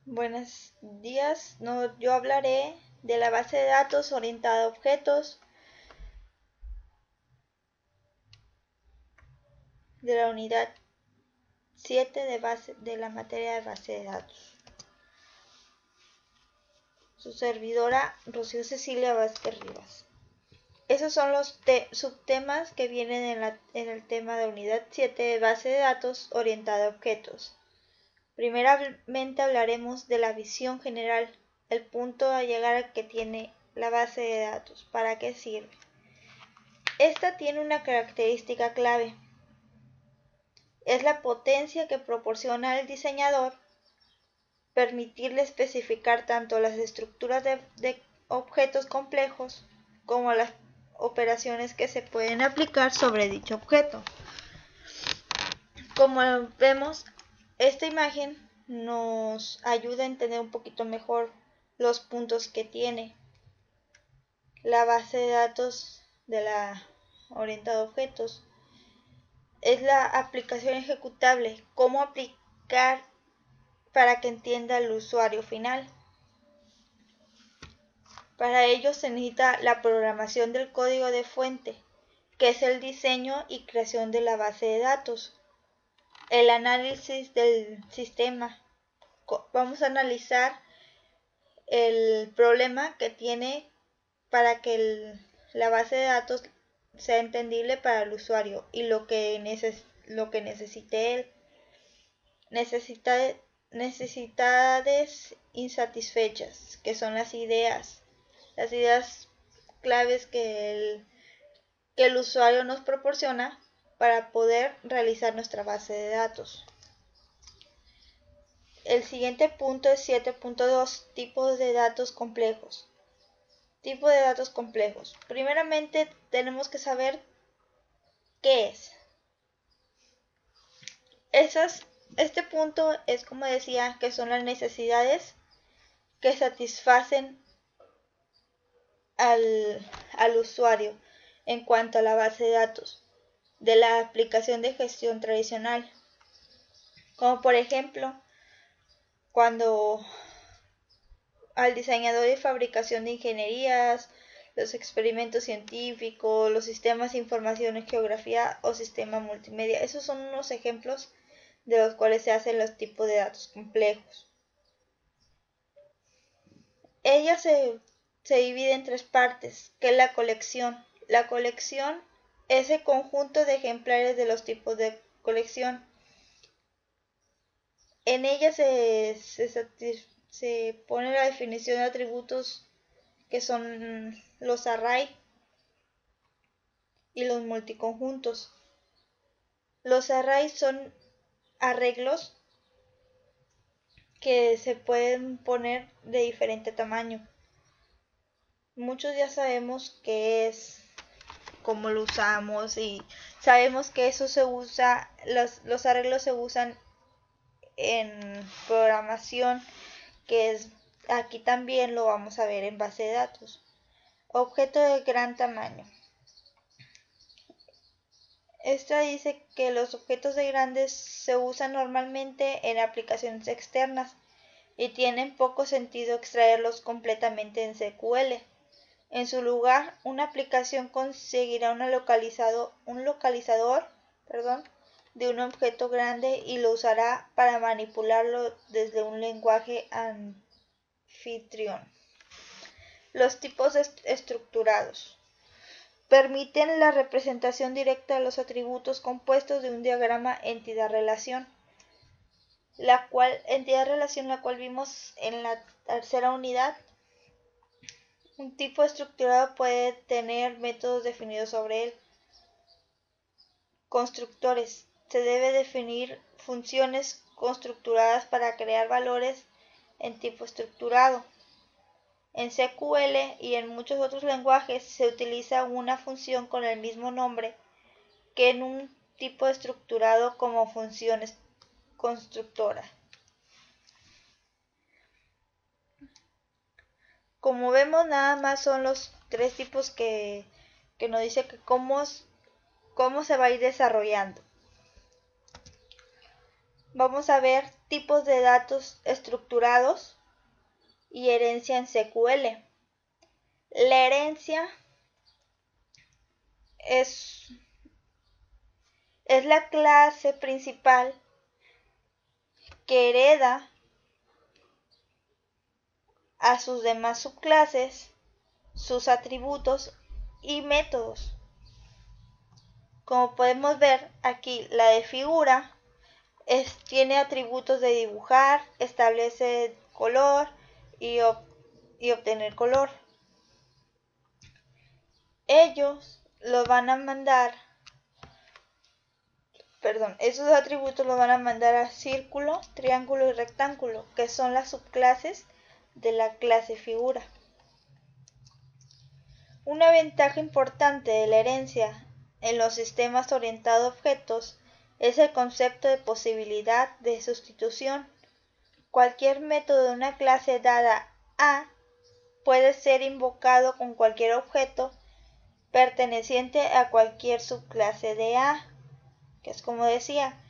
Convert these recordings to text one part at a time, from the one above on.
Buenos días. Yo hablaré de la base de datos orientada a objetos de la unidad 7 de la materia de base de datos. Su servidora Rocío Cecilia Vázquez Rivas. Esos son los subtemas que vienen en el tema de unidad 7 de base de datos orientada a objetos. Primeramente hablaremos de la visión general, el punto a llegar al que tiene la base de datos, para qué sirve. Esta tiene una característica clave. Es la potencia que proporciona al diseñador permitirle especificar tanto las estructuras de objetos complejos como las operaciones que se pueden aplicar sobre dicho objeto. Como vemos, esta imagen nos ayuda a entender un poquito mejor los puntos que tiene la base de datos de la orientada a objetos. Es la aplicación ejecutable, cómo aplicar para que entienda el usuario final. Para ello se necesita la programación del código de fuente, que es el diseño y creación de la base de datos. El análisis del sistema. Vamos a analizar el problema que tiene para que la base de datos sea entendible para el usuario y lo que necesite él. Necesidades insatisfechas, que son las ideas claves que el usuario nos proporciona para poder realizar nuestra base de datos. El siguiente punto es 7.2, tipos de datos complejos. Tipo de datos complejos. Primeramente tenemos que saber qué es. Este punto es, como decía, que son las necesidades que satisfacen al usuario en cuanto a la base de datos de la aplicación de gestión tradicional, como por ejemplo cuando al diseñador de fabricación de ingenierías, los experimentos científicos, los sistemas de información en geografía o sistema multimedia. Esos son unos ejemplos de los cuales se hacen los tipos de datos complejos. Ella se divide en tres partes, que es la colección. La colección es el conjunto de ejemplares de los tipos de colección. En ella se pone la definición de atributos que son los array y los multiconjuntos. Los arrays son arreglos que se pueden poner de diferente tamaño. Muchos ya sabemos qué es, cómo lo usamos y sabemos que eso se usa, los arreglos se usan en programación, que es aquí también lo vamos a ver en base de datos. Objeto de gran tamaño. Esta dice que los objetos de grandes se usan normalmente en aplicaciones externas y tienen poco sentido extraerlos completamente en SQL. En su lugar, una aplicación conseguirá un localizador de un objeto grande y lo usará para manipularlo desde un lenguaje anfitrión. Los tipos estructurados permiten la representación directa de los atributos compuestos de un diagrama entidad-relación, la cual vimos en la tercera unidad. Un tipo estructurado puede tener métodos definidos sobre él. Constructores. Se debe definir funciones constructuradas para crear valores en tipo estructurado. En SQL y en muchos otros lenguajes se utiliza una función con el mismo nombre que en un tipo estructurado como función constructora. Como vemos, nada más son los tres tipos que nos dice que cómo se va a ir desarrollando. vamos a ver tipos de datos estructurados y herencia en SQL. La herencia es la clase principal que hereda a sus demás subclases, sus atributos y métodos. Como podemos ver aquí, la de figura tiene atributos de dibujar, establece color y obtener color. Esos atributos los van a mandar a círculo, triángulo y rectángulo, que son las subclases de la clase figura. Una ventaja importante de la herencia en los sistemas orientados a objetos es el concepto de posibilidad de sustitución. Cualquier método de una clase dada A puede ser invocado con cualquier objeto perteneciente a cualquier subclase de A, que es como decía,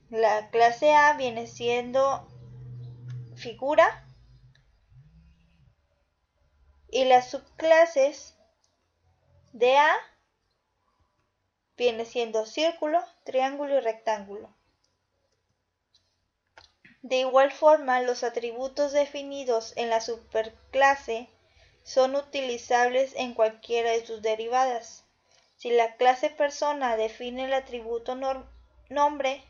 la clase A viene siendo figura y las subclases de A viene siendo círculo, triángulo y rectángulo. De igual forma, los atributos definidos en la superclase son utilizables en cualquiera de sus derivadas. Si la clase persona define el atributo nombre,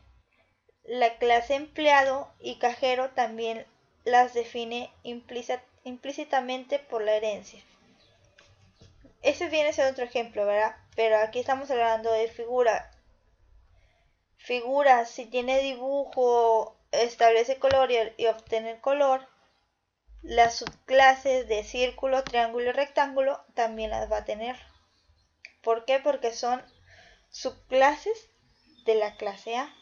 la clase empleado y cajero también las define implícitamente por la herencia. Ese viene a ser otro ejemplo, ¿verdad? Pero aquí estamos hablando de figura. Figura, si tiene dibujo, establece color y obtener color, las subclases de círculo, triángulo y rectángulo también las va a tener. ¿Por qué? Porque son subclases de la clase A.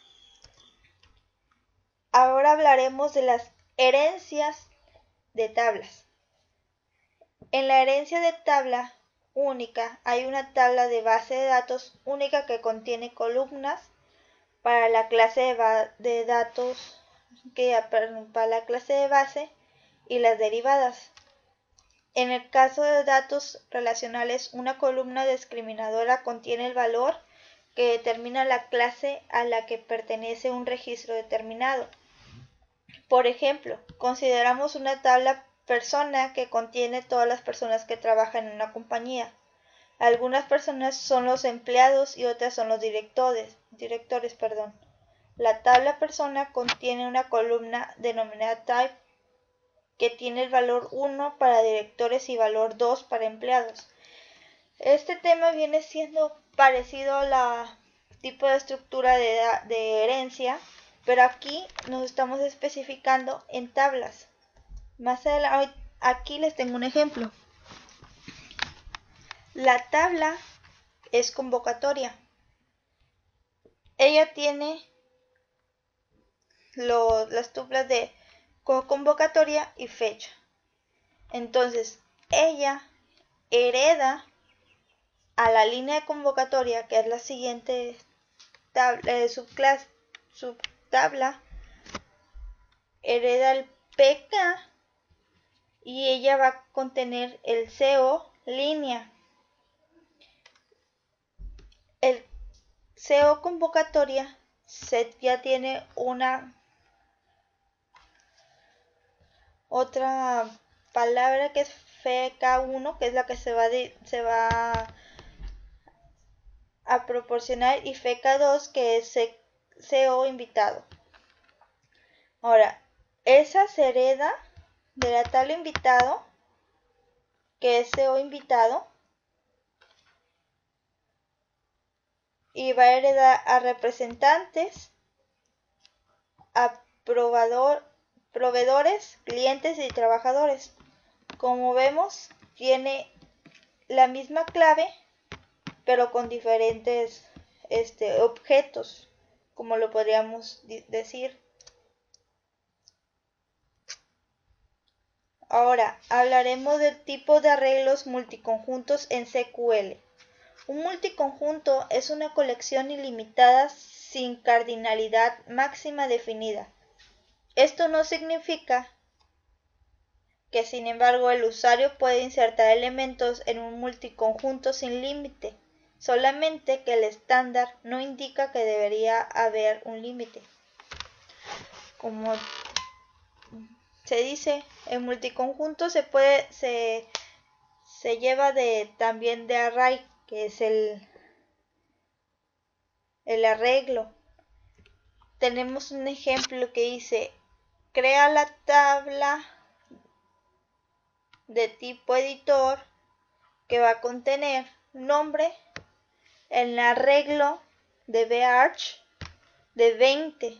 Ahora hablaremos de las herencias de tablas. En la herencia de tabla única hay una tabla de base de datos única que contiene columnas para la clase de datos para la clase de base y las derivadas. En el caso de datos relacionales, una columna discriminadora contiene el valor que determina la clase a la que pertenece un registro determinado. Por ejemplo, consideramos una tabla persona que contiene todas las personas que trabajan en una compañía. Algunas personas son los empleados y otras son los directores. La tabla persona contiene una columna denominada type que tiene el valor 1 para directores y valor 2 para empleados. Este tema viene siendo parecido a la tipo de estructura de herencia, pero aquí nos estamos especificando en tablas. Más adelante, aquí les tengo un ejemplo. La tabla es convocatoria. Ella tiene las tuplas de convocatoria y fecha. Entonces, ella hereda a la línea de convocatoria, que es la siguiente subtabla, hereda el PK y ella va a contener el CO línea. El CO convocatoria ya tiene una otra palabra que es FK1, que es la que se va a proporcionar, y FK2, que es CO invitado. Ahora, esa se hereda de la tabla invitado, que es CO invitado, y va a heredar a representantes, a proveedores, clientes y trabajadores. Como vemos, tiene la misma clave, pero con diferentes objetos, como lo podríamos decir. Ahora hablaremos del tipo de arreglos multiconjuntos en SQL. Un multiconjunto es una colección ilimitada sin cardinalidad máxima definida. Esto no significa que, sin embargo, el usuario puede insertar elementos en un multiconjunto sin límite, solamente que el estándar no indica que debería haber un límite. Como se dice, el multiconjunto se lleva también de array, que es el arreglo. Tenemos un ejemplo que dice: crea la tabla de tipo editor que va a contener nombre, el arreglo de Bearch de 20,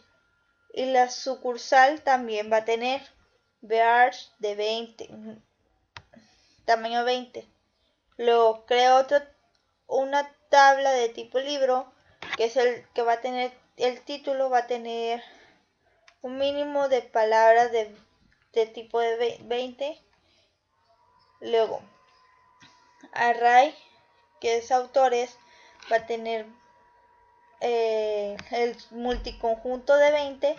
y la sucursal también va a tener Bearch de 20, tamaño 20. Luego creo una tabla de tipo libro, que es el que va a tener el título, va a tener un mínimo de palabras de tipo de 20. Luego array, que es autores, va a tener el multiconjunto de 20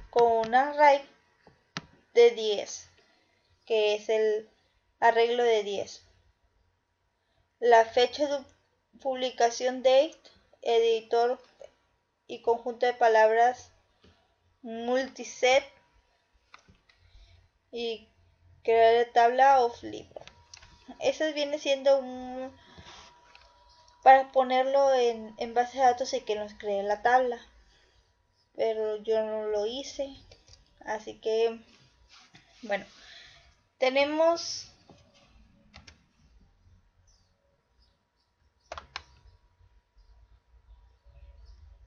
con un array de 10, que es el arreglo de 10. La fecha de publicación date, editor y conjunto de palabras multiset, y crear la tabla of libro. Eso viene siendo para ponerlo en base de datos y que nos cree la tabla, pero yo no lo hice, así que bueno, tenemos